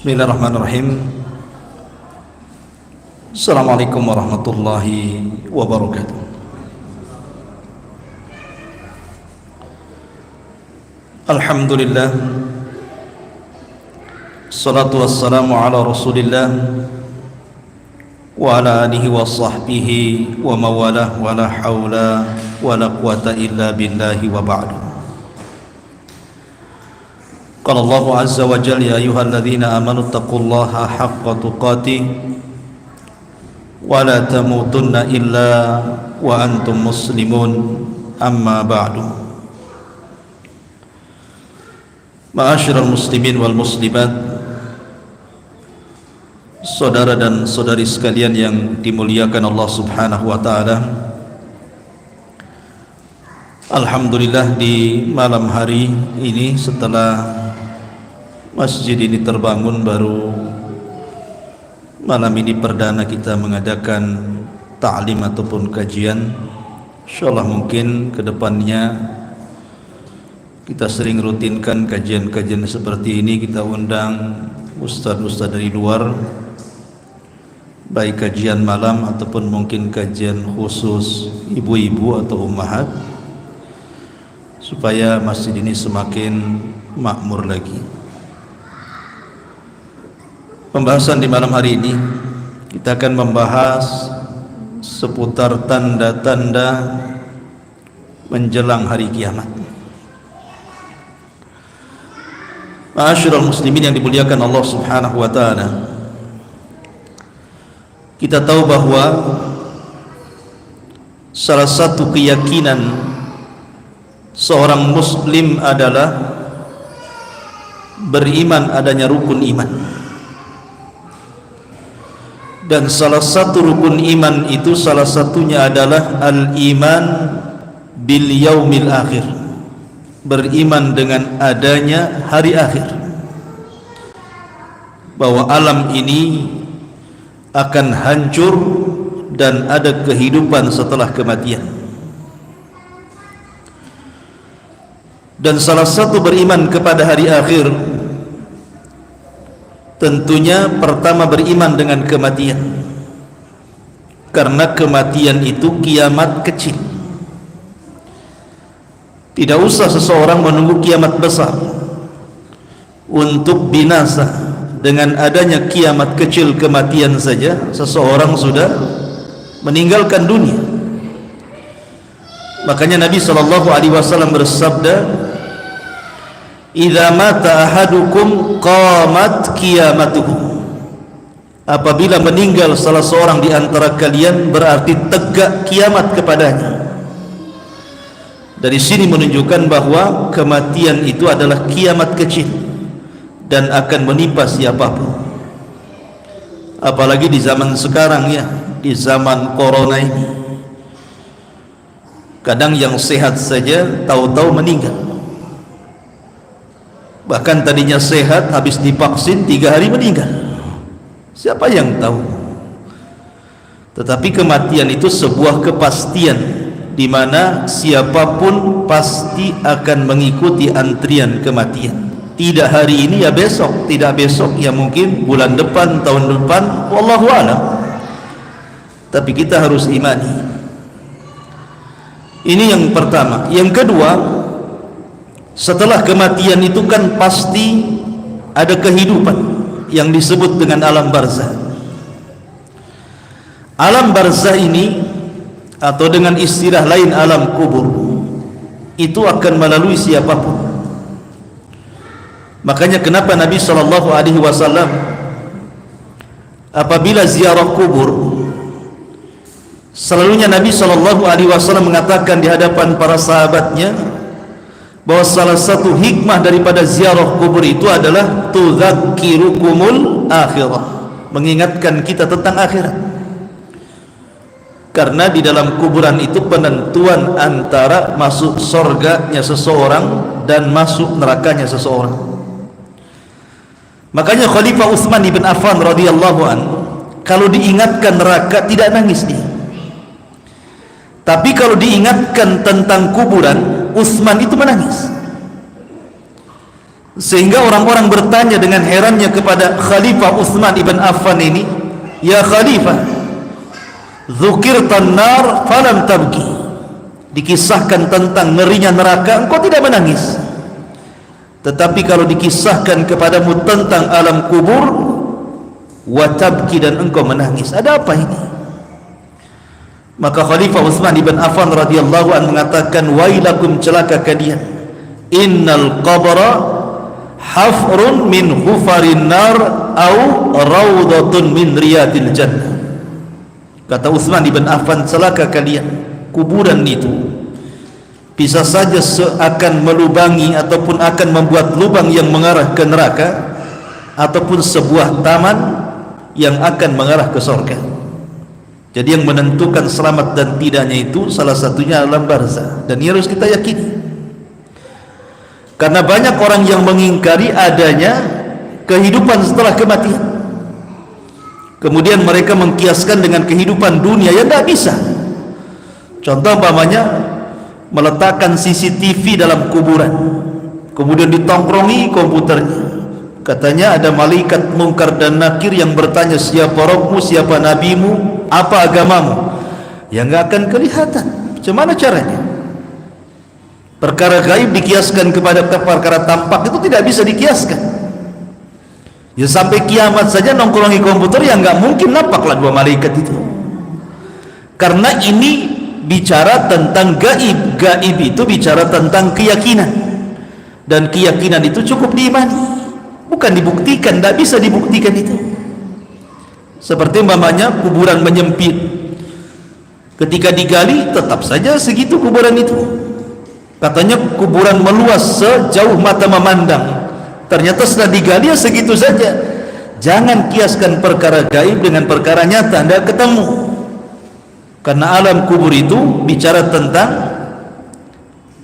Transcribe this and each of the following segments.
Bismillahirrahmanirrahim. Assalamualaikum warahmatullahi wabarakatuh. Alhamdulillah, salatu wassalamu ala rasulillah wa ala alihi wa sahbihi wa mawalah wa la hawla wa la quwata illa billahi wa ba'du. Qala Allahu azza wa jalla, ya ayyuhalladzina amanu taqullaha haqqa tuqatih wa la tamutunna illa wa antum muslimun, amma ba'du. Ma'asyiral muslimin wal muslimat, saudara dan saudari sekalian yang dimuliakan Allah Subhanahu wa taala. Alhamdulillah, di malam hari ini setelah masjid ini terbangun, baru malam ini perdana kita mengadakan ta'lim ataupun kajian. Insyaallah mungkin kedepannya kita sering rutinkan kajian-kajian seperti ini. Kita undang ustaz-ustaz dari luar, baik kajian malam ataupun mungkin kajian khusus ibu-ibu atau ummahat, supaya masjid ini semakin makmur lagi. Pembahasan di malam hari ini kita akan membahas seputar tanda-tanda menjelang hari kiamat. Ma'asyiral muslimin yang dimuliakan Allah Subhanahu wa taala, kita tahu bahwa salah satu keyakinan seorang muslim adalah beriman adanya rukun iman. Dan salah satu rukun iman itu, salah satunya adalah al-iman bil yaumil akhir, beriman dengan adanya hari akhir, bahwa alam ini akan hancur dan ada kehidupan setelah kematian. Dan salah satu beriman kepada hari akhir, tentunya pertama beriman dengan kematian, karena kematian itu kiamat kecil. Tidak usah seseorang menunggu kiamat besar untuk binasa. Dengan adanya kiamat kecil, kematian saja, seseorang sudah meninggalkan dunia. Makanya Nabi SAW bersabda, idza mata ahadukum qamat qiyamatuhu. Apabila meninggal salah seorang di antara kalian, berarti tegak kiamat kepadanya. Dari sini menunjukkan bahwa kematian itu adalah kiamat kecil dan akan menimpa siapapun. Apalagi di zaman sekarang, ya, di zaman corona ini, kadang yang sehat saja tahu-tahu meninggal. Bahkan tadinya sehat, habis divaksin 3 hari meninggal. Siapa yang tahu? Tetapi kematian itu sebuah kepastian, di mana siapapun pasti akan mengikuti antrian kematian. Tidak hari ini ya besok, tidak besok ya mungkin bulan depan, tahun depan, wallahu a'lam. Tapi kita harus imani. Ini yang pertama. Yang kedua, setelah kematian itu kan pasti ada kehidupan yang disebut dengan alam barzah. Alam barzah ini, atau dengan istilah lain alam kubur, itu akan melalui siapapun. Makanya kenapa Nabi SAW apabila ziarah kubur, selalunya Nabi SAW mengatakan di hadapan para sahabatnya bahwa salah satu hikmah daripada ziarah kubur itu adalah tudzakirukumul akhirah, mengingatkan kita tentang akhirat. Karena di dalam kuburan itu penentuan antara masuk surganya seseorang dan masuk nerakanya seseorang. Makanya Khalifah Utsman bin Affan radhiyallahu an, kalau diingatkan neraka tidak nangis dia. Tapi kalau diingatkan tentang kuburan, Utsman itu menangis. Sehingga orang-orang bertanya dengan herannya kepada Khalifah Utsman ibn Affan ini, "Ya Khalifah, dzukirtan nar falam tabki." Dikisahkan tentang ngerinya neraka, engkau tidak menangis. Tetapi kalau dikisahkan kepadamu tentang alam kubur, wa tabki, dan engkau menangis. Ada apa ini? Maka Khalifah Utsman ibn Affan radhiyallahu anhu mengatakan, "Wailakum, celaka kalian. Innal qabra hafrun min hufarin nar au rawdatun min riyadil jannah." Kata Utsman ibn Affan, celaka kalian, kuburan itu bisa saja seakan melubangi ataupun akan membuat lubang yang mengarah ke neraka, ataupun sebuah taman yang akan mengarah ke surga. Jadi yang menentukan selamat dan tidaknya itu salah satunya alam barzah, dan ini harus kita yakini. Karena banyak orang yang mengingkari adanya kehidupan setelah kematian. Kemudian mereka mengkiaskan dengan kehidupan dunia yang tidak bisa. Contoh umpamanya meletakkan CCTV dalam kuburan, kemudian ditongkrongi komputernya. Katanya ada malaikat mungkar dan nakir yang bertanya, siapa rohmu, siapa nabimu, apa agamamu. Ya nggak akan kelihatan. Bagaimana caranya? Perkara gaib dikiaskan kepada perkara tampak, itu tidak bisa dikiaskan. Ya sampai kiamat saja nongkrongi komputer, ya nggak mungkin nampaklah dua malaikat itu. Karena ini bicara tentang gaib. Gaib itu bicara tentang keyakinan, dan keyakinan itu cukup diimani, bukan dibuktikan. Tidak bisa dibuktikan itu. Seperti umpamanya kuburan menyempit, ketika digali tetap saja segitu kuburan itu. Katanya kuburan meluas sejauh mata memandang, ternyata setelah digali ya segitu saja. Jangan kiaskan perkara gaib dengan perkara nyata, anda ketemu. Karena alam kubur itu bicara tentang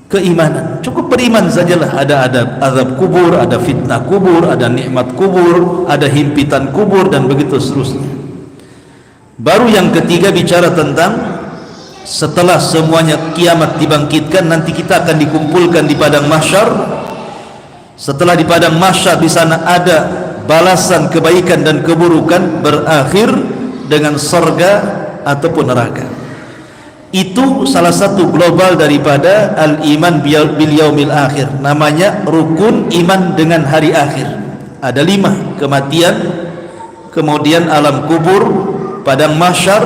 keimanan. Cukup beriman sajalah. Ada azab kubur, ada fitnah kubur, ada nikmat kubur, ada himpitan kubur, dan begitu seterusnya. Baru yang ketiga bicara tentang setelah semuanya kiamat dibangkitkan, nanti kita akan dikumpulkan di padang mahsyar. Setelah di padang mahsyar, di sana ada balasan kebaikan dan keburukan, berakhir dengan surga ataupun neraka. Itu salah satu global daripada al-iman bil yaumil akhir. Namanya rukun iman dengan hari akhir. Ada 5: kematian, kemudian alam kubur, padang mahsyar,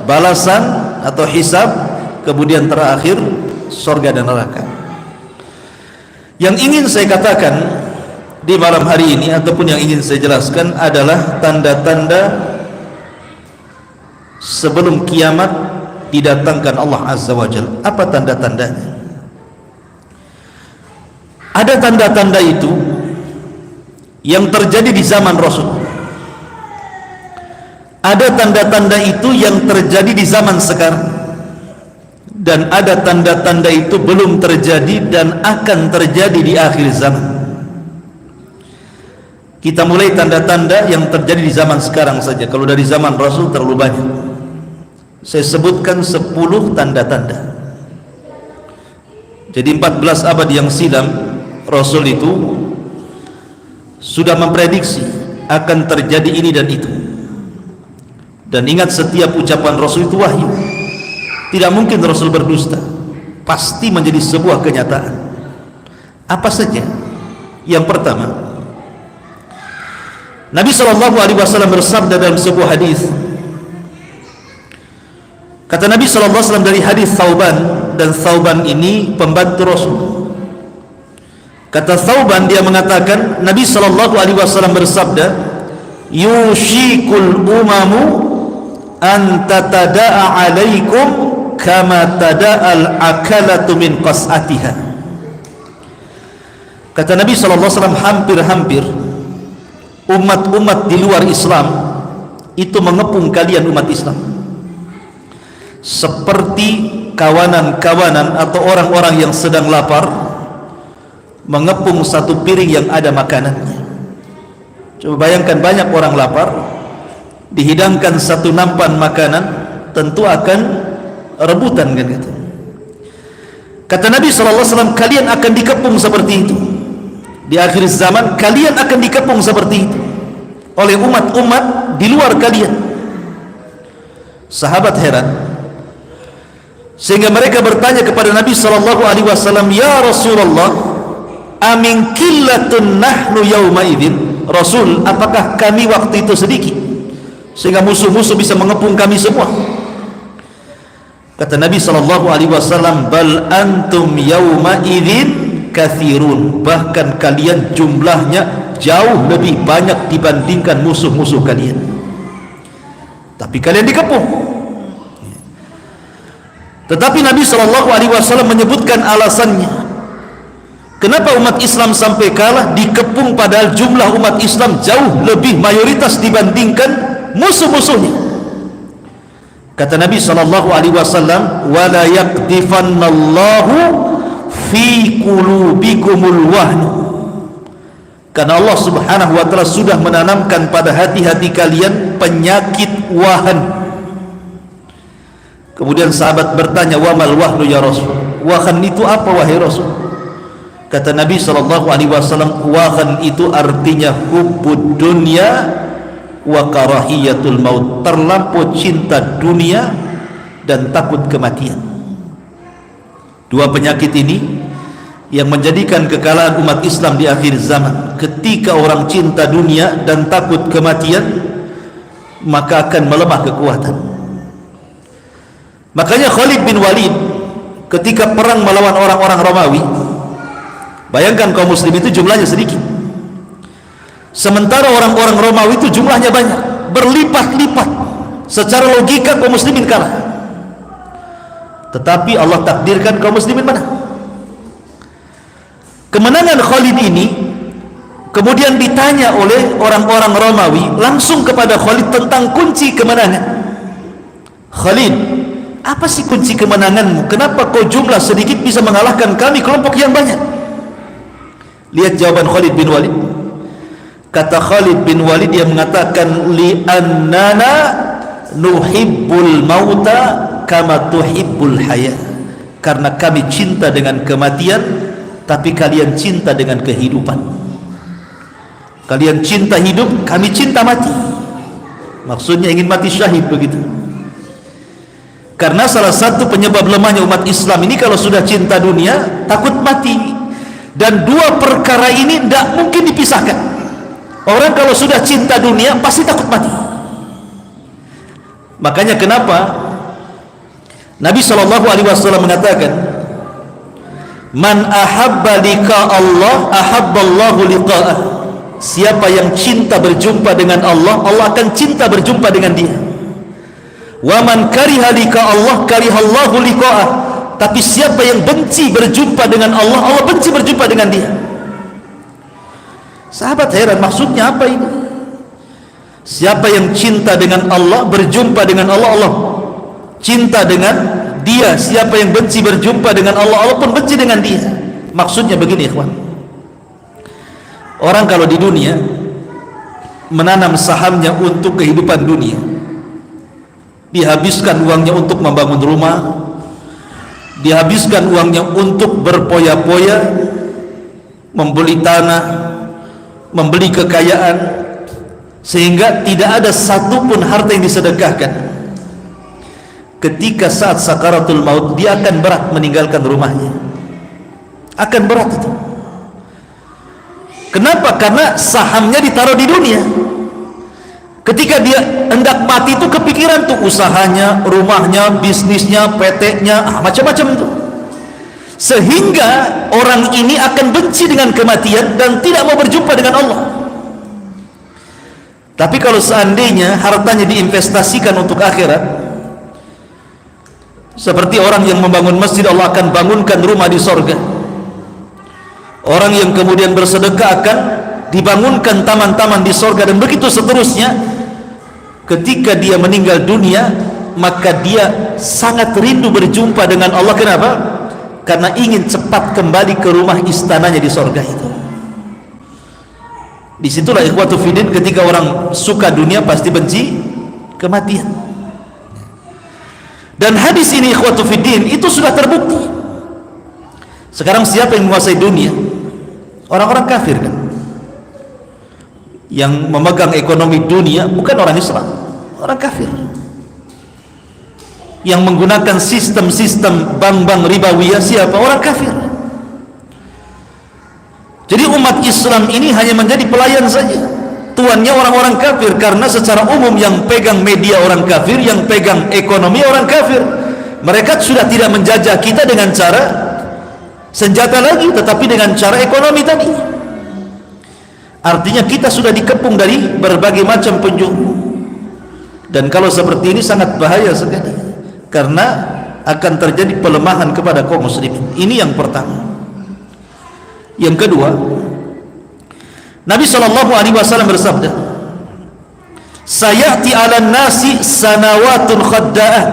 balasan atau hisab, kemudian terakhir surga dan neraka. Yang ingin saya katakan di malam hari ini, ataupun yang ingin saya jelaskan, adalah tanda-tanda sebelum kiamat didatangkan Allah Azza wa Jalla. Apa tanda-tandanya? Ada tanda-tanda itu yang terjadi di zaman Rasul. Ada tanda-tanda itu yang terjadi di zaman sekarang, dan ada tanda-tanda itu belum terjadi dan akan terjadi di akhir zaman. Kita mulai tanda-tanda yang terjadi di zaman sekarang saja. Kalau dari zaman Rasul terlalu banyak. Saya sebutkan 10 tanda-tanda. Jadi 14 abad yang silam Rasul itu sudah memprediksi akan terjadi ini dan itu. Dan ingat, setiap ucapan Rasul itu wahyu. Tidak mungkin Rasul berdusta. Pasti menjadi sebuah kenyataan. Apa saja? Yang pertama, Nabi SAW bersabda dalam sebuah hadis. Kata Nabi SAW dari hadis Thauban, dan Thauban ini pembantu Rasul. Kata Thauban, dia mengatakan Nabi SAW bersabda, yushikul umamu an tatada'a alaikum kama tada'al akalatu min qas'atiha. Kata Nabi SAW, hampir-hampir umat-umat di luar Islam itu mengepung kalian umat Islam seperti kawanan-kawanan atau orang-orang yang sedang lapar mengepung satu piring yang ada makanannya. Coba bayangkan, banyak orang lapar, dihidangkan satu nampan makanan, tentu akan rebutan, kan gitu. Kata Nabi SAW, kalian akan dikepung seperti itu. di akhir zaman kalian akan dikepung seperti itu oleh umat-umat di luar kalian. Sahabat heran, sehingga mereka bertanya kepada Nabi sallallahu alaihi wasallam, "Ya Rasulullah, amin qillatun nahnu yauma idzin?" Rasul, apakah kami waktu itu sedikit sehingga musuh-musuh bisa mengepung kami semua? Kata Nabi sallallahu alaihi wasallam, "Bal antum yauma idzin kathirun." Bahkan kalian jumlahnya jauh lebih banyak dibandingkan musuh-musuh kalian, tapi kalian dikepung. Tetapi Nabi sallallahu alaihi wasallam menyebutkan alasannya kenapa umat Islam sampai kalah, dikepung padahal jumlah umat Islam jauh lebih mayoritas dibandingkan musuh-musuhnya. Kata Nabi sallallahu alaihi wasallam, "Wala yaqdifannallahu fi qulubikumul wahn." Karena Allah Subhanahu wa taala sudah menanamkan pada hati-hati kalian penyakit wahan. Kemudian sahabat bertanya, "Wa mal wahnu ya Rasul?" Wahan itu apa wahai Rasul? Kata Nabi sallallahu alaihi wasallam, wahan itu artinya hubbud dunya wa karahiyatul maut, terlampau cinta dunia dan takut kematian. Dua penyakit ini yang menjadikan kekalahan umat Islam di akhir zaman. Ketika orang cinta dunia dan takut kematian, maka akan melemah kekuatan. Makanya Khalid bin Walid ketika perang melawan orang-orang Romawi, bayangkan kaum muslim itu jumlahnya sedikit, sementara orang-orang Romawi itu jumlahnya banyak, berlipat-lipat. Secara logika kaum muslimin kalah, tetapi Allah takdirkan kaum muslimin menang. Kemenangan Khalid ini kemudian ditanya oleh orang-orang Romawi langsung kepada Khalid tentang kunci kemenangan. "Khalid, apa sih kunci kemenanganmu? Kenapa kau jumlah sedikit bisa mengalahkan kami kelompok yang banyak?" Lihat jawaban Khalid bin Walid. Kata Khalid bin Walid, dia mengatakan, "Li'annana nuhibbul mauta kama tuhibbul haya." Karena kami cinta dengan kematian, tapi kalian cinta dengan kehidupan. Kalian cinta hidup, kami cinta mati. Maksudnya ingin mati syahid begitu. Karena salah satu penyebab lemahnya umat Islam ini kalau sudah cinta dunia, takut mati. Dan dua perkara ini tidak mungkin dipisahkan. Orang kalau sudah cinta dunia pasti takut mati. Makanya kenapa Nabi SAW mengatakan, "Man ahabba liqa Allah ahabballahu liqa'ah." Siapa yang cinta berjumpa dengan Allah, Allah akan cinta berjumpa dengan dia. Wa man kariha liqa Allah karihallahu liqa'ah. Tapi siapa yang benci berjumpa dengan Allah, Allah benci berjumpa dengan dia. Sahabat heran, maksudnya apa ini? Siapa yang cinta dengan Allah, berjumpa dengan Allah, Allah cinta dengan dia. Siapa yang benci berjumpa dengan Allah, Allah pun benci dengan dia. Maksudnya begini ikhwan, orang kalau di dunia menanam sahamnya untuk kehidupan dunia, dihabiskan uangnya untuk membangun rumah, dihabiskan uangnya untuk berpoya-poya, membeli tanah, membeli kekayaan, sehingga tidak ada satupun harta yang disedekahkan. Ketika saat sakaratul maut, dia akan berat meninggalkan rumahnya, akan berat itu. Kenapa? Karena sahamnya ditaruh di dunia. Ketika dia hendak mati itu kepikiran tuh usahanya, rumahnya, bisnisnya, PT-nya, macam-macam itu. Sehingga orang ini akan benci dengan kematian dan tidak mau berjumpa dengan Allah. Tapi kalau seandainya hartanya diinvestasikan untuk akhirat, seperti orang yang membangun masjid, Allah akan bangunkan rumah di sorga. Orang yang kemudian bersedekah akan dibangunkan taman-taman di sorga, dan begitu seterusnya. Ketika dia meninggal dunia, maka dia sangat rindu berjumpa dengan Allah. Kenapa? Karena ingin cepat kembali ke rumah istananya di sorga itu. Disitulah ikhwatu fiddin, ketika orang suka dunia pasti benci kematian. Dan hadis ini ikhwatu fiddin itu sudah terbukti. Sekarang siapa yang menguasai dunia? orang-orang kafir kan, yang memegang ekonomi dunia bukan orang Islam, orang kafir, yang menggunakan sistem-sistem bank-bank ribawiyah siapa? Orang kafir. Jadi umat Islam ini hanya menjadi pelayan saja, tuannya orang-orang kafir, karena secara umum yang pegang media orang kafir, yang pegang ekonomi orang kafir. Mereka sudah tidak menjajah kita dengan cara senjata lagi, tetapi dengan cara ekonomi tadi. Artinya kita sudah dikepung dari berbagai macam penjuru, dan kalau seperti ini sangat bahaya sekali, karena akan terjadi pelemahan kepada kaum muslimin. Ini yang pertama. Yang kedua, Nabi SAW bersabda, sayati 'alan nasi sanawatun khadda'ah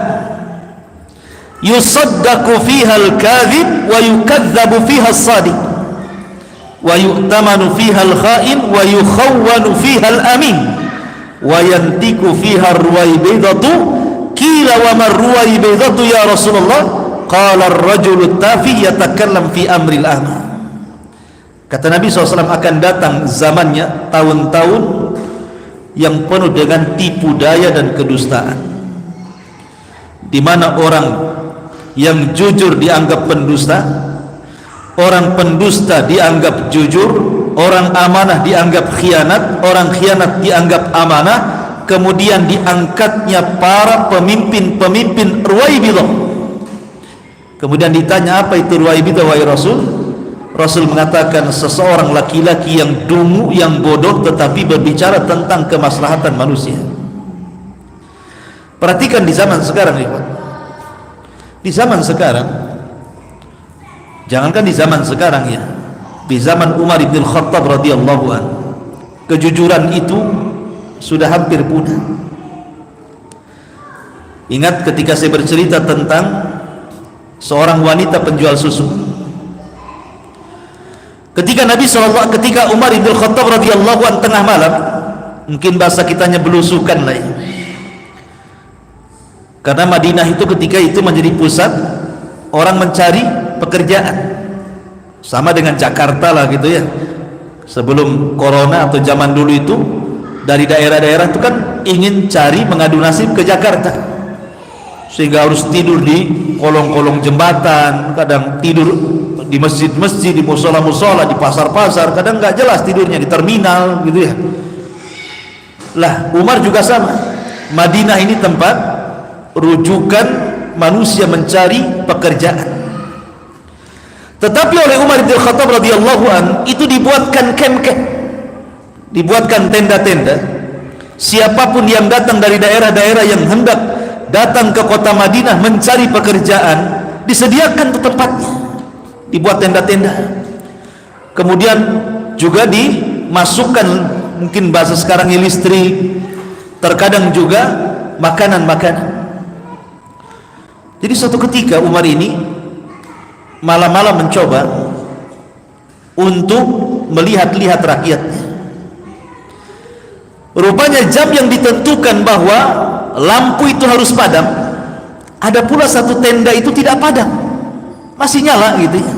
yusaddaqu fiha al-kadhib wa yukadzabu fiha as-sadiq wa yu'tamanu fiha al-kha'in wa yukhawwanu fiha al-amin wa yantiku fiha ar-ruwaybidatu qila wa ma ar-ruwaybidatu ya Rasulullah qala ar-rajulu tafi yatakallam fi amri al-ama. Kata Nabi SAW, akan datang zamannya, tahun-tahun yang penuh dengan tipu daya dan kedustaan, di mana orang yang jujur dianggap pendusta, orang pendusta dianggap jujur, orang amanah dianggap khianat, orang khianat dianggap amanah. Kemudian diangkatnya para pemimpin-pemimpin Ruwaibidah. Kemudian ditanya, apa itu Ruwaibidah wahai Rasul? Rasul mengatakan, seseorang laki-laki yang dungu, yang bodoh, tetapi berbicara tentang kemaslahatan manusia. Perhatikan di zaman sekarang, di zaman sekarang, jangankan di zaman sekarang ya, di zaman Umar bin Khattab radhiyallahu anhu, kejujuran itu sudah hampir punah. Ingat ketika saya bercerita tentang seorang wanita penjual susu. Ketika ketika Umar bin Khattab radhiyallahu anhu tengah malam, mungkin bahasa kitanya belusukan lah ya, karena Madinah itu ketika itu menjadi pusat orang mencari pekerjaan, sama dengan Jakarta lah gitu ya. Sebelum corona atau zaman dulu itu, dari daerah-daerah itu kan ingin cari mengadu nasib ke Jakarta, sehingga harus tidur di kolong-kolong jembatan, kadang tidur di masjid-masjid, di musola-musola, di pasar-pasar, kadang nggak jelas tidurnya di terminal gitu ya. Lah Umar juga sama. Madinah ini tempat rujukan manusia mencari pekerjaan. Tetapi oleh Umar bin Khattab radhiyallahu an itu dibuatkan camp-camp, dibuatkan tenda-tenda. Siapapun yang datang dari daerah-daerah yang hendak datang ke kota Madinah mencari pekerjaan, disediakan tempatnya, dibuat tenda-tenda. Kemudian juga dimasukkan, mungkin bahasa sekarangnya listrik, terkadang juga makanan-makanan. Jadi suatu ketika Umar ini malam-malam mencoba untuk melihat-lihat rakyatnya. Rupanya jam yang ditentukan bahwa lampu itu harus padam, ada pula satu tenda itu tidak padam, masih nyala gitu ya.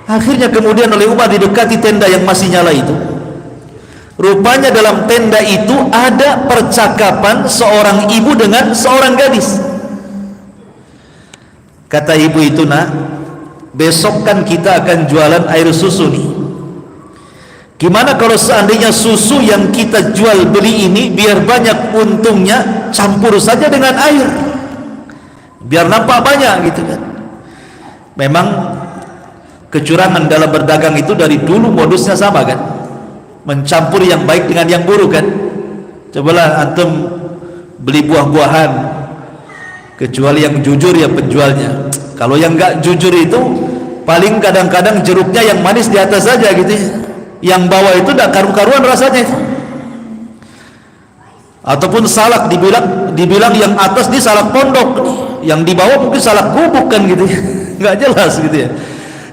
Akhirnya kemudian oleh Umar didekati tenda yang masih nyala itu. Rupanya dalam tenda itu ada percakapan seorang ibu dengan seorang gadis. Kata ibu itu, nak, besok kan kita akan jualan air susu nih. Gimana kalau seandainya susu yang kita jual beli ini, biar banyak untungnya, campur saja dengan air, biar nampak banyak gitu kan. Memang kecurangan dalam berdagang itu dari dulu modusnya sama kan, mencampur yang baik dengan yang buruk kan. Cobalah antum beli buah-buahan, kecuali yang jujur ya penjualnya. Kalau yang enggak jujur itu paling kadang-kadang jeruknya yang manis di atas saja gitu ya, yang bawah itu enggak karu-karuan rasanya itu. Ataupun salak dibilang yang atas di salak pondok, yang di bawah mungkin salak bubuk kan gitu ya. Enggak jelas gitu ya.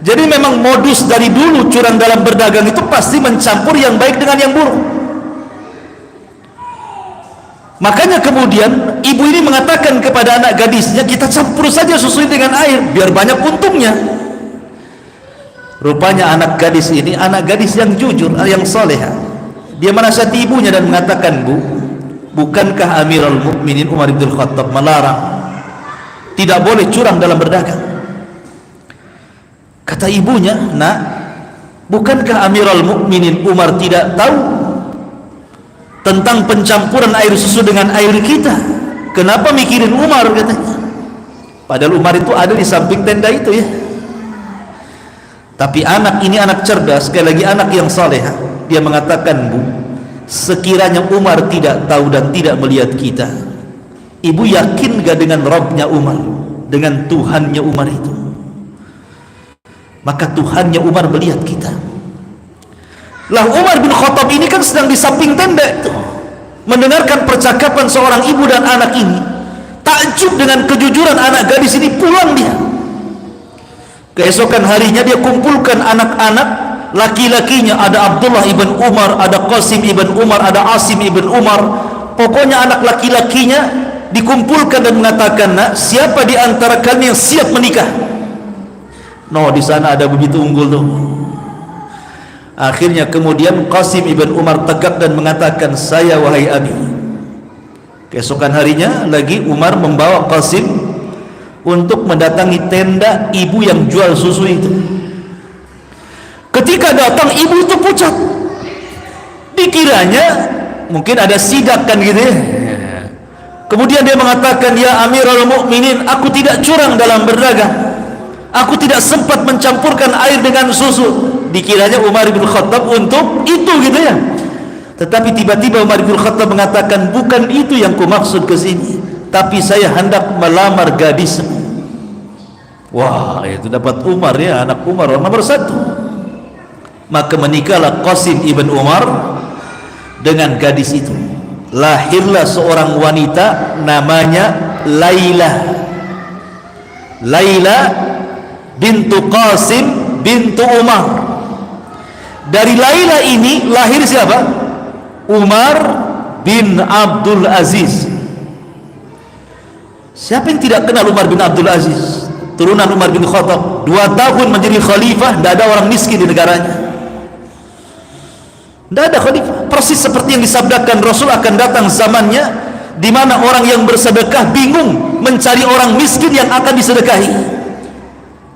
Jadi memang modus dari dulu curang dalam berdagang itu pasti mencampur yang baik dengan yang buruk. Makanya kemudian ibu ini mengatakan kepada anak gadisnya, kita campur saja susu ini dengan air biar banyak untungnya. Rupanya anak gadis ini anak gadis yang jujur, yang salehah. Dia menasihati ibunya dan mengatakan, "Bu, bukankah Amirul Mukminin Umar bin Khattab melarang tidak boleh curang dalam berdagang?" Kata ibunya, "Nak, bukankah Amirul Mukminin Umar tidak tahu tentang pencampuran air susu dengan air kita? Kenapa mikirin Umar?" katanya. Padahal Umar itu ada di samping tenda itu ya. Tapi anak ini anak cerdas, sekali lagi anak yang saleh. Dia mengatakan, "Bu, sekiranya Umar tidak tahu dan tidak melihat kita, ibu yakin gak dengan Rabbnya Umar, dengan Tuhannya Umar itu?" Maka Tuhannya Umar melihat kita. Lah Umar bin Khattab ini kan sedang di samping tenda itu, mendengarkan percakapan seorang ibu dan anak ini. Takjub dengan kejujuran anak gadis ini, pulang dia. Keesokan harinya dia kumpulkan anak-anak laki-lakinya, ada Abdullah ibn Umar, ada Qasim ibn Umar, ada Asim ibn Umar. Pokoknya anak laki-lakinya dikumpulkan dan mengatakan, "Nak, siapa di antara kalian yang siap menikah?" No, di sana ada begitu unggul tuh. Akhirnya kemudian Qasim ibn Umar tegak dan mengatakan, "Saya wahai abi." Keesokan harinya lagi Umar membawa Qasim untuk mendatangi tenda ibu yang jual susu itu. Ketika datang, ibu itu pucat. Dikiranya mungkin ada sidak kan gitu ya. Kemudian dia mengatakan, "Ya Amirul Mukminin, aku tidak curang dalam berdagang. Aku tidak sempat mencampurkan air dengan susu." Dikiranya Umar bin Khattab untuk itu gitu ya. Tetapi tiba-tiba Umar bin Khattab mengatakan, "Bukan itu yang kumaksud ke sini, tapi saya hendak melamar gadismu." Wah, itu dapat Umar ya, anak Umar nomor 1. Maka menikahlah Qasim ibn Umar dengan gadis itu. Lahirlah seorang wanita namanya Laila. Laila bintu Qasim bintu Umar. Dari Laila ini lahir siapa? Umar bin Abdul Aziz. Siapa yang tidak kenal Umar bin Abdul Aziz? Turunan Umar bin Khattab, 2 tahun menjadi khalifah, tidak ada orang miskin di negaranya. Tidak ada khalifah. Persis seperti yang disabdakan Rasul, akan datang zamannya di mana orang yang bersedekah bingung mencari orang miskin yang akan disedekahi.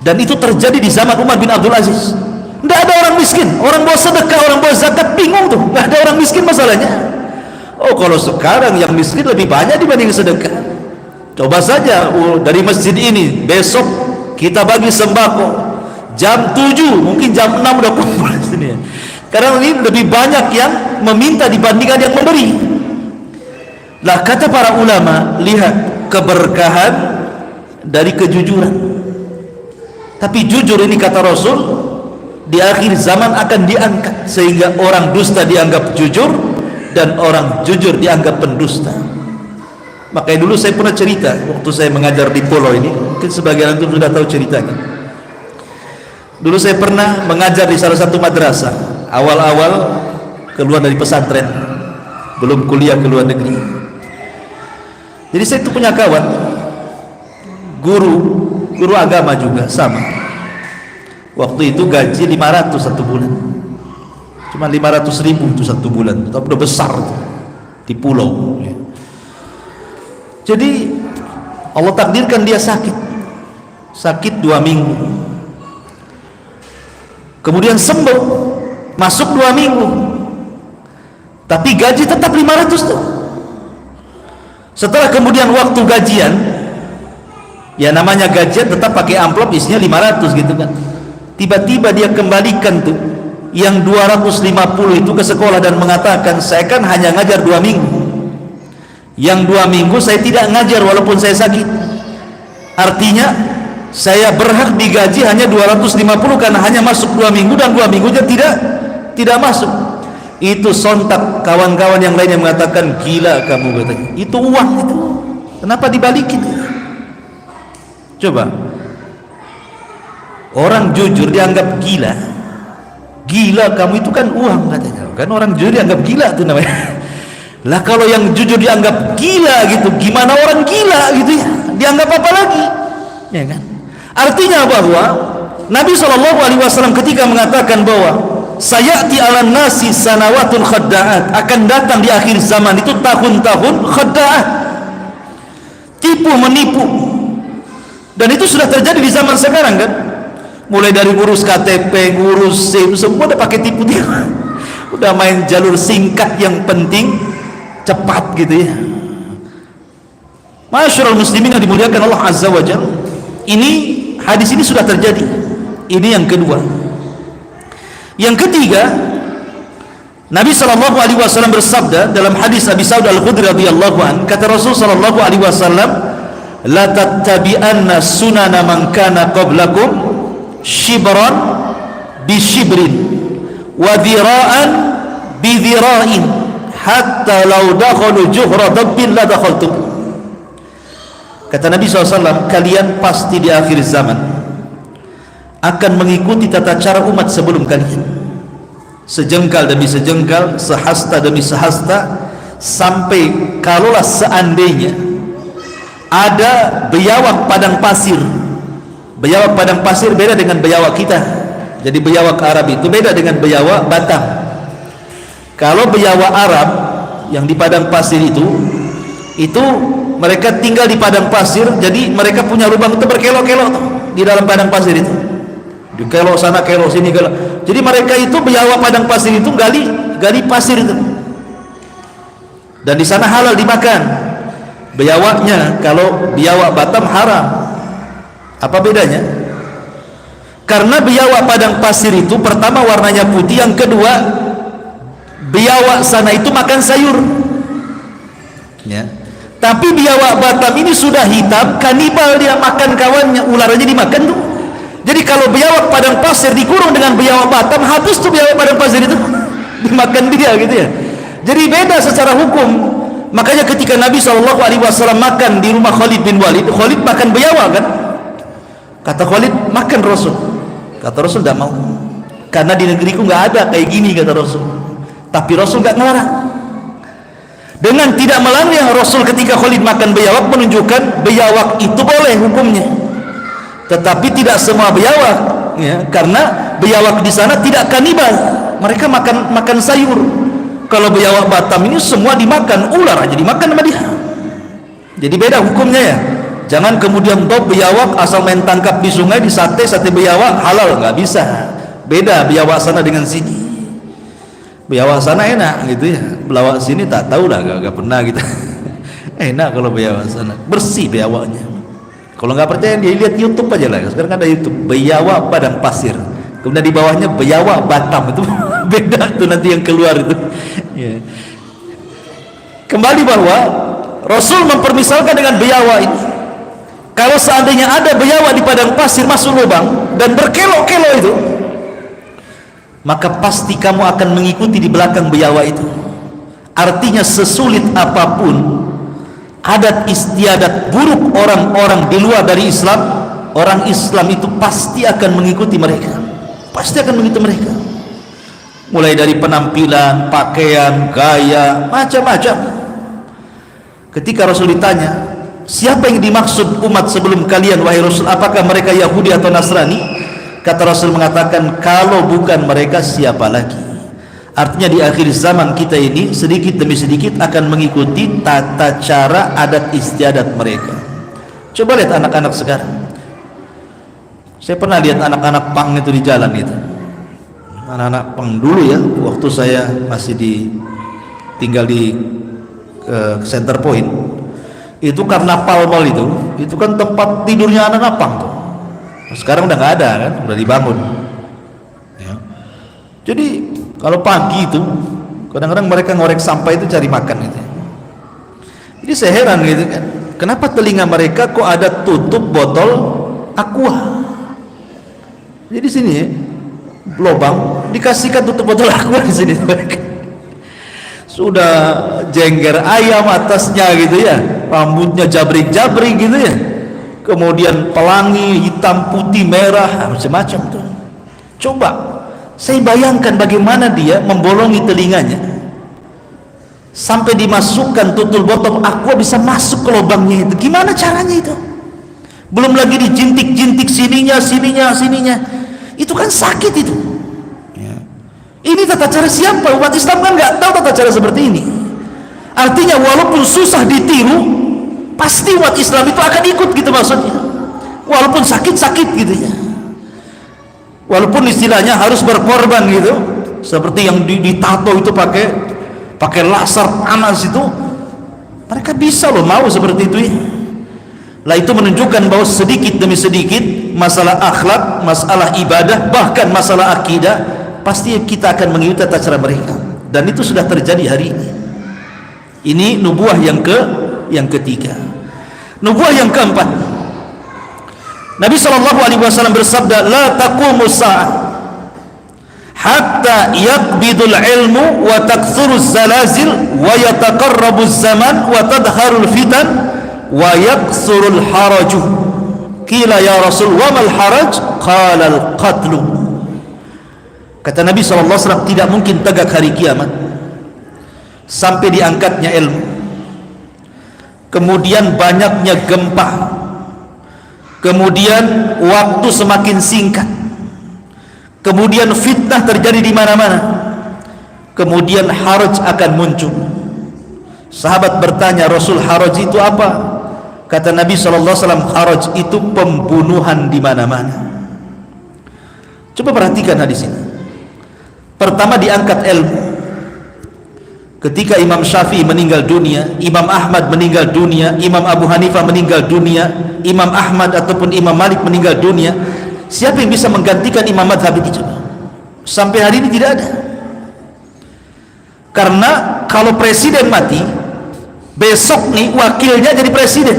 Dan itu terjadi di zaman Umar bin Abdul Aziz. Tidak ada orang miskin, orang bawa sedekah, orang bawa zakat, bingung tuh, tidak ada orang miskin masalahnya. Oh, kalau sekarang yang miskin lebih banyak dibanding sedekah. Coba saja dari masjid ini besok kita bagi sembako jam 7, mungkin jam 6 udah kumpul sini. Karena ini lebih banyak yang meminta dibandingkan yang memberi. Lah kata para ulama, lihat keberkahan dari kejujuran. Tapi jujur ini kata Rasul, di akhir zaman akan diangkat, sehingga orang dusta dianggap jujur dan orang jujur dianggap pendusta. Makanya dulu saya pernah cerita waktu saya mengajar di Polo ini, mungkin sebagian itu sudah tahu ceritanya. Dulu saya pernah mengajar di salah satu madrasah, awal-awal keluar dari pesantren, belum kuliah ke luar negeri. Jadi saya itu punya kawan guru agama juga sama. Waktu itu gaji 500 satu bulan, cuma 500.000 itu satu bulan, tapi udah besar tuh, di pulau. Jadi Allah takdirkan dia sakit 2 minggu, kemudian sembuh, masuk 2 minggu, tapi gaji tetap 500 tuh. Setelah kemudian waktu gajian, ya namanya gajian tetap pakai amplop isinya 500 gitu kan. Tiba-tiba dia kembalikan tuh yang 250 itu ke sekolah dan mengatakan, "Saya kan hanya ngajar 2 minggu. Yang 2 minggu saya tidak ngajar walaupun saya sakit. Artinya saya berhak digaji hanya 250 karena hanya masuk 2 minggu dan 2 minggunya tidak masuk." Itu sontak kawan-kawan yang lainnya mengatakan, "Gila kamu," katanya. Itu uang itu. Kenapa dibalikin? Coba. Orang jujur dianggap gila. Gila kamu itu kan uang katanya. Kan orang jujur dianggap gila tuh namanya. Lah kalau yang jujur dianggap gila gitu, gimana orang gila gitu ya? Dianggap apa lagi? Ya kan? Artinya bahwa Nabi SAW ketika mengatakan bahwa sayati ala nasi sanawatun khadda'at, akan datang di akhir zaman itu tahun-tahun khadda'at, tipu menipu, dan itu sudah terjadi di zaman sekarang kan. Mulai dari ngurus KTP, ngurus SIM, semua udah pakai tipu-tipu, udah main jalur singkat, yang penting cepat gitu ya. Masyarul muslimin yang dimuliakan Allah Azza wa Jalla, ini hadis ini sudah terjadi. Ini yang kedua. Yang ketiga, Nabi SAW bersabda dalam hadis Abi Sa'id Al-Khudri radhiyallahu an, kata Rasul SAW, la tattabi'anna sunana man kana qablakum shibran bi shibrin wa dhira'an bi dhira'in hatta law dakhalu juhra dabbin la dakhaltum. Kata Nabi SAW, kalian pasti di akhir zaman akan mengikuti tata cara umat sebelum kalian, sejengkal demi sejengkal, sehasta demi sehasta, sampai kalaulah seandainya ada biawak padang pasir. Biawak padang pasir beda dengan biawak kita. Jadi biawak Arab itu beda dengan biawak Batam. Kalau biawak Arab yang di padang pasir itu mereka tinggal di padang pasir, jadi mereka punya lubang itu berkelok-kelok di dalam padang pasir itu, di kelok sana kelok sini kelok. Jadi mereka itu biawak padang pasir itu gali pasir itu, dan di sana halal dimakan biawaknya. Kalau biawak Batam haram. Apa bedanya? Karena biawak padang pasir itu pertama warnanya putih, yang kedua biawak sana itu makan sayur ya. Tapi biawak Batam ini sudah hitam, kanibal, dia makan kawannya, ular aja dimakan tuh. Jadi kalau biawak padang pasir dikurung dengan biawak Batam, habis tuh biawak padang pasir itu dimakan dia gitu ya. Jadi beda secara hukum. Makanya ketika Nabi SAW makan di rumah Khalid bin Walid, Khalid makan biawak kan. Kata Khalid, makan Rasul. Kata Rasul, tidak mau, karena di negeriku nggak ada kayak gini, kata Rasul. Tapi Rasul nggak ngelarang. Dengan tidak melarang Rasul ketika Khalid makan biawak, menunjukkan biawak itu boleh hukumnya. Tetapi tidak semua biawak ya, karena biawak di sana tidak kanibal, mereka makan sayur. Kalau biawak Batam ini semua dimakan, ular aja dimakan sama dia. Jadi beda hukumnya ya. Jangan kemudian biawak asal main tangkap di sungai, di sate biawak halal, nggak bisa. Beda biawak sana dengan sini. Biawak sana enak gitu ya, biawak sini tak tahu lah, gak pernah kita. Enak kalau biawak sana, bersih biawaknya. Kalau nggak percaya dia lihat YouTube aja lah. Sekarang kan ada YouTube biawak padang pasir, kemudian di bawahnya biawak Batam, itu beda tuh nanti yang keluar itu ya. Kembali bahwa Rasul mempermisalkan dengan biawak ini. Kalau seandainya ada biawak di padang pasir masuk lubang dan berkelok-kelok itu, maka pasti kamu akan mengikuti di belakang biawak itu. Artinya sesulit apapun adat istiadat buruk orang-orang di luar dari Islam, orang Islam itu pasti akan mengikuti mereka. Pasti akan mengikuti mereka. Mulai dari penampilan, pakaian, gaya, macam-macam. Ketika Rasul ditanya, siapa yang dimaksud umat sebelum kalian wahai Rasul, apakah mereka Yahudi atau Nasrani? Kata Rasul mengatakan, kalau bukan mereka siapa lagi? Artinya di akhir zaman kita ini sedikit demi sedikit akan mengikuti tata cara adat istiadat mereka. Coba lihat anak-anak sekarang. Saya pernah lihat anak-anak pang itu di jalan itu. Anak-anak pang dulu ya, waktu saya masih tinggal di Center Point. Itu karena Palmol itu kan tempat tidurnya anak-anak pang tuh. Sekarang udah nggak ada kan, udah dibangun ya. Jadi kalau pagi itu kadang-kadang mereka ngorek sampah itu cari makan gitu. Jadi saya heran gitu kan, kenapa telinga mereka kok ada tutup botol aqua. Jadi sini ya, lubang dikasihkan tutup botol aqua di sini mereka. Sudah jengger ayam atasnya gitu ya, rambutnya jabrik-jabrik gitu ya, kemudian pelangi hitam putih merah macam-macam tuh. Coba saya bayangkan bagaimana dia membolongi telinganya sampai dimasukkan tutul botol aqua bisa masuk ke lubangnya itu. Gimana caranya itu? Belum lagi dijintik-jintik sininya Itu kan sakit itu. Ya. Ini tata cara siapa? Umat Islam kan nggak tahu tata cara seperti ini. Artinya walaupun susah ditiru, pasti umat Islam itu akan ikut gitu maksudnya. Walaupun sakit-sakit gitu ya. Walaupun istilahnya harus berkorban gitu, seperti yang ditato itu pakai laser panas itu, mereka bisa loh mau seperti itu ya. Lah itu menunjukkan bahwa sedikit demi sedikit masalah akhlak, masalah ibadah, bahkan masalah akidah pasti kita akan mengikuti tata cara mereka, dan itu sudah terjadi hari ini. Ini nubuah yang ketiga. Nubuah yang keempat, Nabi SAW bersabda, la taqumus sa'ah hatta yaqbidul ilmu wa takthuruz zalazil wa yataqarrabuz zaman wa tadharul fitan wa yaksurul haraju. Qila ya Rasul wa mal haraj? Qala al qatlu. Kata Nabi SAW, tidak mungkin tegak hari kiamat sampai diangkatnya ilmu, kemudian banyaknya gempa, kemudian waktu semakin singkat, kemudian fitnah terjadi di mana-mana, kemudian haraj akan muncul. Sahabat bertanya, Rasul, haraj itu apa? Kata Nabi SAW, haraj itu pembunuhan di mana-mana. Coba perhatikan hadis ini. Pertama diangkat ilmu. Ketika Imam Syafi'i meninggal dunia, Imam Ahmad meninggal dunia, Imam Abu Hanifah meninggal dunia, Imam Ahmad ataupun Imam Malik meninggal dunia, siapa yang bisa menggantikan Imam Madhab itu? Sampai hari ini tidak ada. Karena kalau presiden mati, besok nih wakilnya jadi presiden.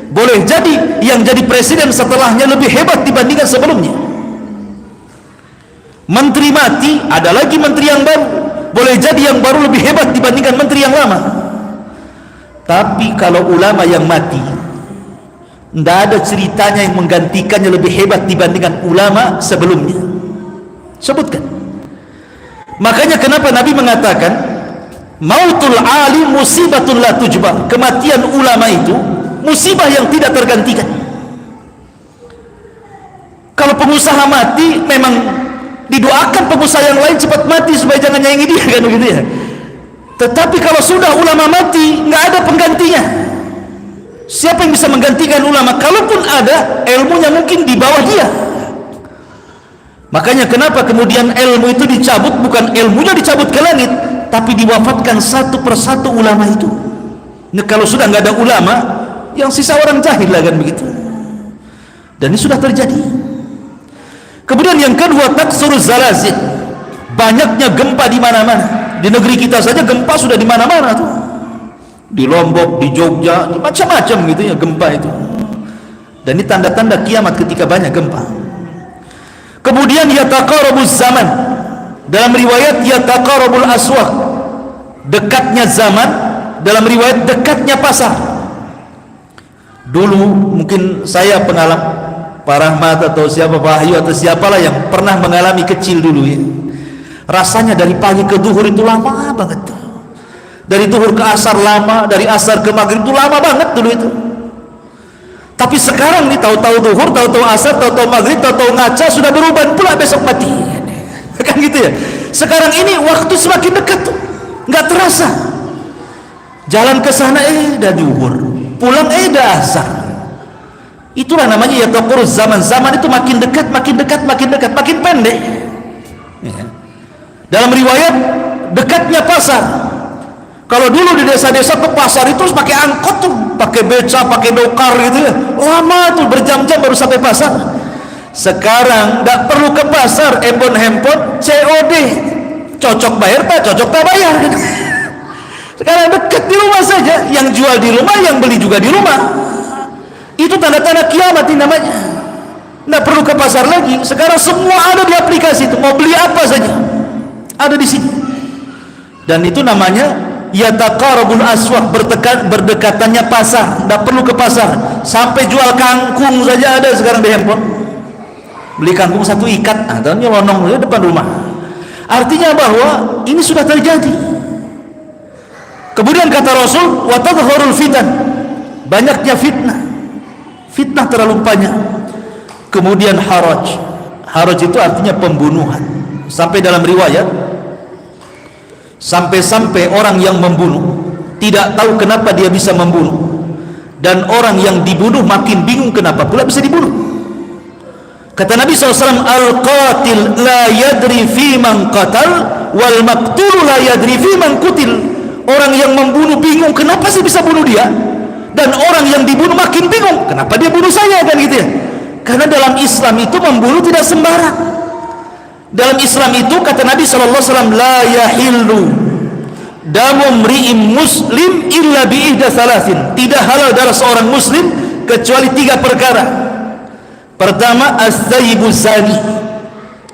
Boleh jadi yang jadi presiden setelahnya lebih hebat dibandingkan sebelumnya. Menteri mati, ada lagi menteri yang baru. Boleh jadi yang baru lebih hebat dibandingkan menteri yang lama. Tapi kalau ulama yang mati, tidak ada ceritanya yang menggantikannya lebih hebat dibandingkan ulama sebelumnya. Sebutkan. Makanya kenapa Nabi mengatakan, mautul alim musibatun la tujbar. Kematian ulama itu musibah yang tidak tergantikan. Kalau pengusaha mati, memang didoakan pengusaha yang lain cepat mati supaya jangan nyaingi dia, kan begitu ya. Tetapi kalau sudah ulama mati, nggak ada penggantinya. Siapa yang bisa menggantikan ulama? Kalaupun ada, ilmunya mungkin di bawah dia. Makanya kenapa kemudian ilmu itu dicabut, bukan ilmunya dicabut ke langit, tapi diwafatkan satu persatu ulama itu. Nah, kalau sudah nggak ada ulama, yang sisa orang jahil lah, kan begitu. Dan ini sudah terjadi. Kemudian yang kedua, taksuruz zalazil, banyaknya gempa di mana-mana. Di negeri kita saja gempa sudah di mana-mana tuh. Di Lombok, di Jogja, macam-macam gitu ya gempa itu. Dan ini tanda-tanda kiamat ketika banyak gempa. Kemudian yataqarabuz zaman, dalam riwayat yataqarabul aswaq, dekatnya zaman, dalam riwayat dekatnya pasar. Dulu mungkin saya pengalaman, Pak Rahmat atau siapa, Pak Wahyu atau siapalah yang pernah mengalami kecil dulu ya, rasanya dari pagi ke duhur itu lama banget. Dari duhur ke asar lama, dari asar ke maghrib itu lama banget dulu itu. Tapi sekarang nih tahu-tahu duhur, tahu-tahu asar, tahu-tahu maghrib, tahu-tahu ngaca, sudah berubah pula besok mati. Kan gitu ya. Sekarang ini waktu semakin dekat tuh, nggak terasa. Jalan ke sana dah duhur, pulang dah asar. Itulah namanya yataquruz zaman. Zaman itu makin dekat, makin dekat, makin dekat, makin pendek ya. Dalam riwayat dekatnya pasar. Kalau dulu di desa-desa ke pasar itu harus pakai angkot tuh, pakai beca, pakai dokar gitu ya, lama tuh, berjam-jam baru sampai pasar. Sekarang tidak perlu ke pasar, handphone COD, cocok bayar pak, cocok tak bayar. Sekarang dekat di rumah saja, yang jual di rumah, yang beli juga di rumah. Itu tanda-tanda kiamat ini namanya. Tidak perlu ke pasar lagi. Sekarang semua ada di aplikasi itu. Mau beli apa saja ada di sini. Dan itu namanya yataqarabul aswaq, berdekatannya pasar. Tidak perlu ke pasar. Sampai jual kangkung saja ada sekarang di handphone. Beli kangkung satu ikat, dan nyelonong di depan rumah. Artinya bahwa ini sudah terjadi. Kemudian kata Rasul, wa tadhharul fitan, banyaknya fitnah. Fitnah terlalu banyak. Kemudian haraj. Haraj itu artinya pembunuhan. Sampai dalam riwayat, sampai-sampai orang yang membunuh tidak tahu kenapa dia bisa membunuh, dan orang yang dibunuh makin bingung kenapa pula bisa dibunuh. Kata Nabi SAW, al-qatil la yadri fi man qatal wal maqtul la yadri fi man qutil. Orang yang membunuh bingung kenapa sih bisa bunuh dia, dan orang yang dibunuh makin bingung kenapa dia bunuh saya, kan gitu ya. Karena dalam Islam itu membunuh tidak sembarang. Dalam Islam itu kata Nabi SAW, la yahillu damu mri'im muslim illa bi'ihda salasin. Tidak halal darah seorang muslim kecuali 3 perkara. Pertama, as-sayyibu zani,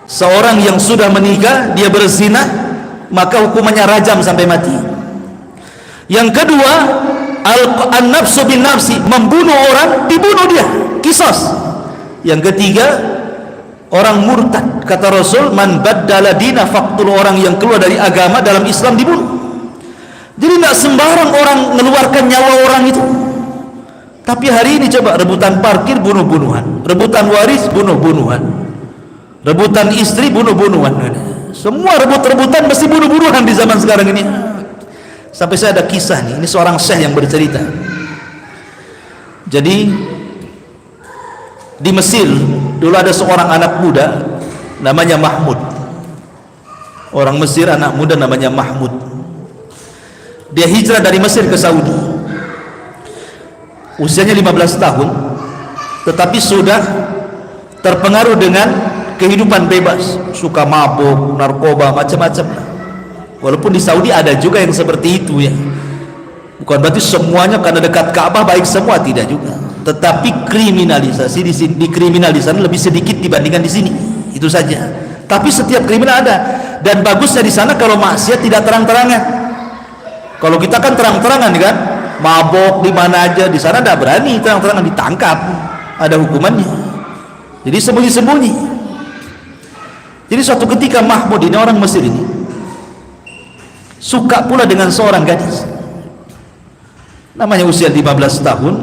seorang yang sudah menikah dia berzina, maka hukumannya rajam sampai mati. Yang kedua, an-nafsu bin nafsi, membunuh orang dibunuh dia, qisas. Yang ketiga, orang murtad. Kata Rasul, man baddala dina faqtul, orang yang keluar dari agama dalam Islam dibunuh. Jadi tidak sembarang orang mengeluarkan nyawa orang itu. Tapi hari ini coba, rebutan parkir bunuh-bunuhan, rebutan waris bunuh-bunuhan, rebutan istri bunuh-bunuhan. Semua rebut-rebutan mesti bunuh-bunuhan di zaman sekarang ini. Sampai saya ada kisah nih, ini seorang syekh yang bercerita. Jadi di Mesir dulu ada seorang anak muda namanya Mahmud. Orang Mesir, anak muda namanya Mahmud. Dia hijrah dari Mesir ke Saudi. Usianya 15 tahun, tetapi sudah terpengaruh dengan kehidupan bebas, suka mabuk, narkoba, macam-macam. Walaupun di Saudi ada juga yang seperti itu ya. Bukan berarti semuanya karena dekat Ka'bah baik semua, tidak juga. Tetapi kriminalisasi di sini, dikriminalisasi lebih sedikit dibandingkan di sini. Itu saja. Tapi setiap kriminal ada, dan bagusnya di sana kalau maksiat tidak terang-terangan. Kalau kita kan terang-terangan kan, mabok di mana aja, di sana tidak berani terang-terangan, ditangkap, ada hukumannya. Jadi sembunyi-sembunyi. Jadi suatu ketika Mahmud ini, orang Mesir ini, suka pula dengan seorang gadis. Namanya usia 15 tahun,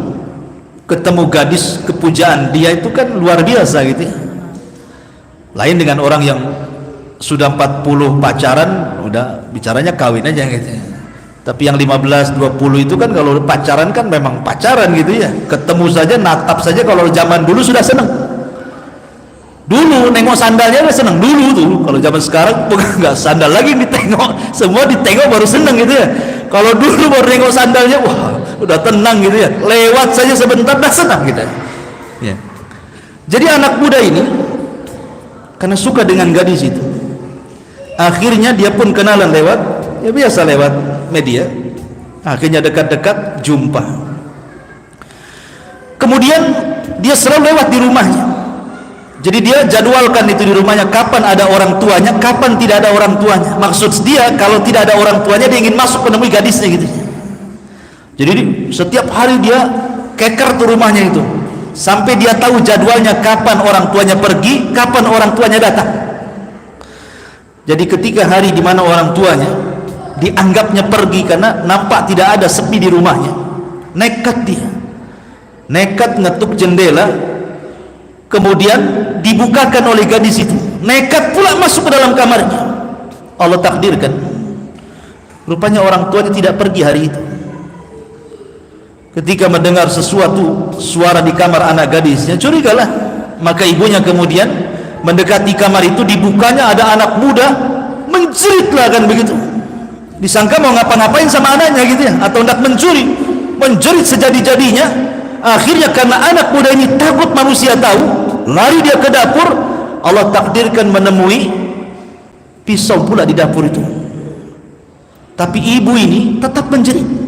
ketemu gadis kepujaan dia itu kan luar biasa gitu ya. Lain dengan orang yang sudah 40 pacaran, udah bicaranya kawin aja gitu ya. Tapi yang 15-20 itu kan kalau pacaran kan memang pacaran gitu ya, ketemu saja, natap saja. Kalau zaman dulu sudah seneng, dulu nengok sandalnya udah seneng dulu tuh. Kalau zaman sekarang bukan, nggak sandal lagi ditengok, semua ditengok baru seneng gitu ya. Kalau dulu baru nengok sandalnya, wah udah tenang gitu ya, lewat saja sebentar dah senang gitu ya. Jadi anak muda ini karena suka dengan gadis itu, akhirnya dia pun kenalan lewat, ya biasa lewat media. Akhirnya dekat-dekat jumpa, kemudian dia selalu lewat di rumahnya. Jadi dia jadwalkan itu di rumahnya, kapan ada orang tuanya, kapan tidak ada orang tuanya. Maksud dia kalau tidak ada orang tuanya, dia ingin masuk menemui gadisnya gitu. Jadi setiap hari dia keker tuh rumahnya itu, sampai dia tahu jadwalnya, kapan orang tuanya pergi, kapan orang tuanya datang. Jadi ketika hari di mana orang tuanya dianggapnya pergi karena nampak tidak ada, sepi di rumahnya, nekat dia, nekat ngetuk jendela, kemudian dibukakan oleh gadis itu, nekat pula masuk ke dalam kamarnya. Allah takdirkan, rupanya orang tuanya tidak pergi hari itu. Ketika mendengar sesuatu suara di kamar anak gadisnya, curigalah. Maka ibunya kemudian mendekati kamar itu, dibukanya ada anak muda, menjeritlah kan begitu. Disangka mau ngapa-ngapain sama anaknya gitu ya, atau hendak mencuri, menjerit sejadi-jadinya. Akhirnya karena anak muda ini takut manusia tahu, lari dia ke dapur. Allah takdirkan menemui pisau pula di dapur itu. Tapi ibu ini tetap menjerit.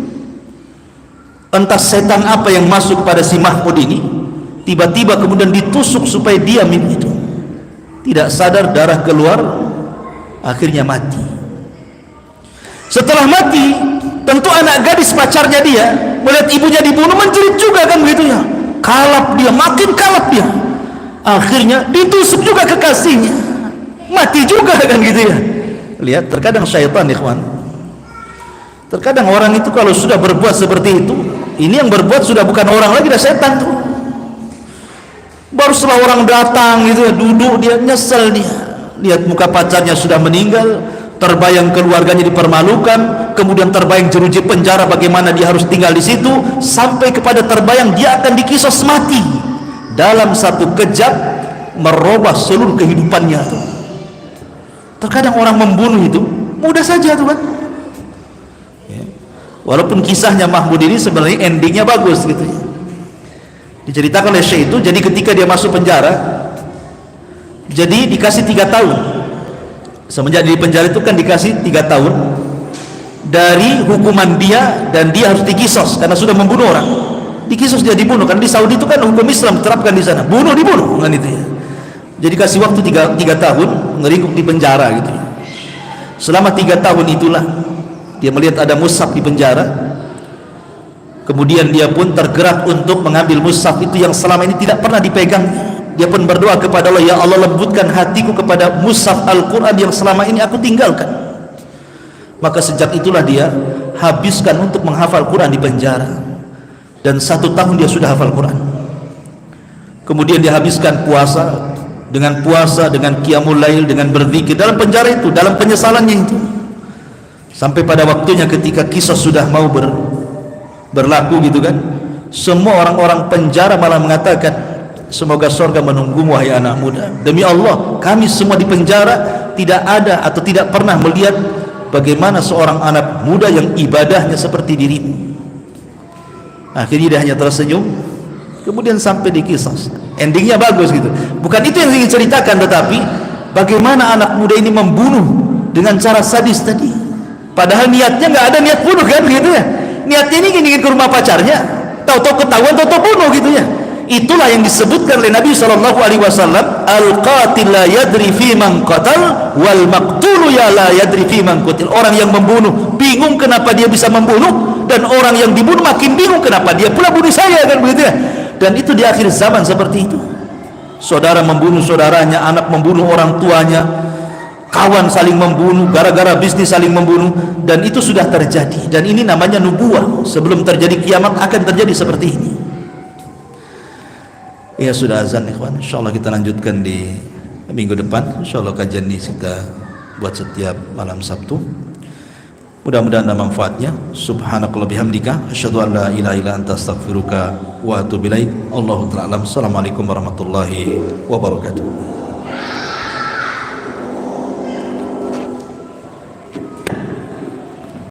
Entah setan apa yang masuk pada si Mahmud ini, tiba-tiba kemudian ditusuk supaya diam itu. Tidak sadar darah keluar, akhirnya mati. Setelah mati, tentu anak gadis pacarnya dia melihat ibunya dibunuh, menjerit juga kan begitu ya. Kalap dia, makin kalap dia. Akhirnya ditusuk juga kekasihnya, mati juga kan gitu ya. Lihat, terkadang syaitan ikhwan, terkadang orang itu kalau sudah berbuat seperti itu, ini yang berbuat sudah bukan orang lagi, dah setan tuh. Baru setelah orang datang gitu, duduk dia, nyesel dia. Lihat muka pacarnya sudah meninggal, terbayang keluarganya dipermalukan, kemudian terbayang jeruji penjara bagaimana dia harus tinggal di situ, sampai kepada terbayang dia akan dikisos mati. Dalam satu kejap merubah seluruh kehidupannya tuh. Terkadang orang membunuh itu mudah saja tuh kan. Ya. Walaupun kisahnya Mahmud ini sebenarnya endingnya bagus gitu ya. Diceritakan oleh Syekh itu, jadi ketika dia masuk penjara, jadi dikasih 3 tahun. Semenjak di penjara itu kan dikasih 3 tahun dari hukuman dia, dan dia harus dikisos karena sudah membunuh orang. Dikisos, dia dibunuh. Karena di Saudi itu kan hukum Islam diterapkan di sana, bunuh dibunuh kan itu ya. Jadi kasih waktu 3 tahun ngeringkuk di penjara gitu. Selama 3 tahun itulah dia melihat ada mushaf di penjara. Kemudian dia pun tergerak untuk mengambil mushaf itu yang selama ini tidak pernah dipegang. Dia pun berdoa kepada Allah, ya Allah, lembutkan hatiku kepada mushaf Al-Quran yang selama ini aku tinggalkan. Maka sejak itulah dia habiskan untuk menghafal Quran di penjara, dan 1 tahun dia sudah hafal Quran. Kemudian dia habiskan puasa, dengan qiyamul lail, dengan berzikir dalam penjara itu, dalam penyesalannya itu, sampai pada waktunya ketika kisah sudah mau berlaku gitu kan, semua orang-orang penjara malah mengatakan, semoga surga menunggumu wahai anak muda. Demi Allah, kami semua di penjara tidak ada atau tidak pernah melihat bagaimana seorang anak muda yang ibadahnya seperti dirimu. Akhirnya dia hanya tersenyum, kemudian sampai di kisah. Endingnya bagus gitu. Bukan itu yang ingin ceritakan, tetapi bagaimana anak muda ini membunuh dengan cara sadis tadi. Padahal niatnya nggak ada niat bunuh kan gitu ya. Niatnya ini ingin ke rumah pacarnya, tahu-tahu ketahuan, tahu-tahu bunuh gitu ya. Itulah yang disebutkan oleh Nabi SAW, al-qatil la yadri fi man qatal, wal maqtulu ya la yadri fi man qutil. Orang yang membunuh bingung kenapa dia bisa membunuh, dan orang yang dibunuh makin bingung kenapa dia pula bunuh saya kan begitu ya. Dan itu di akhir zaman seperti itu. Saudara membunuh saudaranya, anak membunuh orang tuanya, kawan saling membunuh, gara-gara bisnis saling membunuh, dan itu sudah terjadi. Dan ini namanya nubuah. Sebelum terjadi kiamat akan terjadi seperti ini. Ya sudah azan ikhwan, insyaallah kita lanjutkan di minggu depan. Insyaallah kajian ini kita buat setiap malam Sabtu. Mudah-mudahan ada manfaatnya. Subhanakallah bihamdika, asyhadu an la ilaha illa anta, astaghfiruka wa atubu ilaik. Allahu ta'ala alam. Assalamualaikum warahmatullahi wabarakatuh.